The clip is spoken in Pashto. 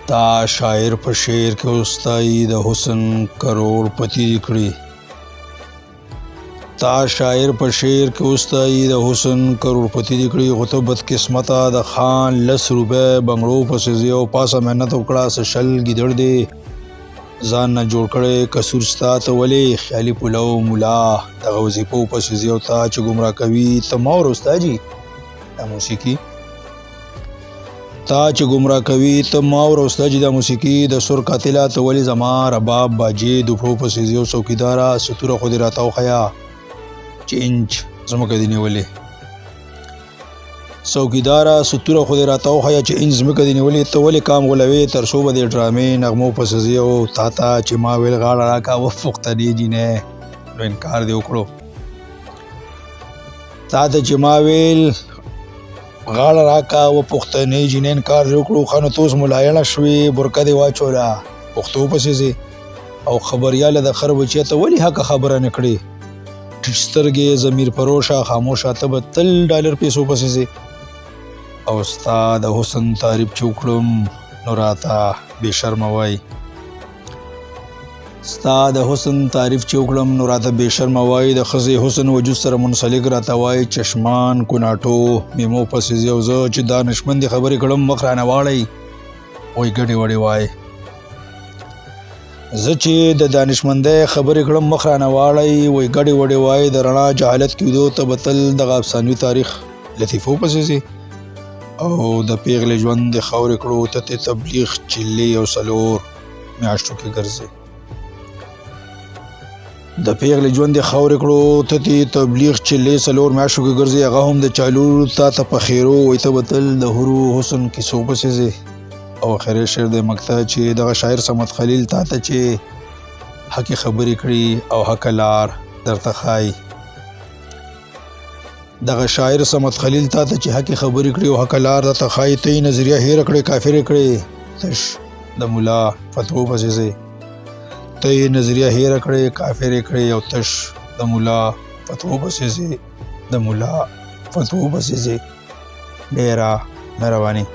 تا شاعر په شعر کې اوستایي د حسن کروڑ پتی کړي. تا شاعر په شعر کې اوستایي د حسن کروڑ پتی کړي. خو ته بدقسمته د خان 10 روپۍ بنګړو پسې ځې او پاسه محنت وکړه څه شل ګیدړ دی ځان نه جوړ کړی قصور ستا ته ولې خیالي پلو ملا دغه وظیفو پسې ځې او تا چې ګمراه کوي ته ما ور استاجي دا موسیقي تا چې ګمراه کوي ته ما ور استاجي دا موسیقي د سر قاتله ته ولې زما رباب باجې دوپړو پسې ځې او څوکیداره ستوره خو دې راته وښیه چې انچ زمکه دې نیولې څوکیداره ستوره خو دې راته وښیه چې انچ زمکه دې نیولې ته ولې کام غولوې تر څو به دې ډرامې نغمو پسې ځې او تا ته چې ما ویل غاړه راکړه و پښتنې جینۍ نو انکار دې وکړو تا ته چې ما ویل غاړه راکا و پښتنې جینۍ انکار دې وکړو ښه نو ته اوس ملایڼه شوې برکه دې واچوله پښتو پسې ځې او خبریاله د خر بچیه ته ولې حقه خبره نه کړې ټیټ سترګې ضمیر فروشه خاموشه ته به تل ډالر پیسو پسې ځې او ستا د حسن تعریف چې وکړم نو راته بې شرمه وایي ستا د حسن تعریف چې وکړم نو راته بې شرمه وایي د ښځې حسن وجود سره منسلک راته وایي چشمان کوناټو میمو پسې ځې او زه چې دانشمندې خبرې کړم مخ رانه واړئ وایي ګډې وډې وایي زه چې د دانشمندۍ خبرې کړم مخ رانه واړئ وایي ګډې وډې وایي د رڼا جهالت کېدو ته به تل دغه افسانوي تاریخ لطیفو پسې ځې او د پیغلې ژوند د خاورې کړو ته تبلیغ چلې او څلور میاشتو کې ګرځې د پیغلې ژوند د خاورې کړو ته تبلیغ چلې څلور میاشتو کې ګرځې هغه هم د چالو تا ته په خیرو وایي ته به تل د هرو حسن کیسو پسې ځې او آخري شعر د مقطع چې دغه شاعر صمد خلیل تا ته چې حقې خبرې کړي او حق لار درته ښایي دغه شاعر صمد خلیل تا ته چې حقې خبرې کړي او حق لار درته ښایي ته یې نظریه هېره کړې کافرې کړې تش د ملا فتوو پسې ځې ته یې نظریه هېره کړې کافرې کړې او تش د ملا فتوو پسې ځې د ملا فتوو پسې ځې ډېره مهرباني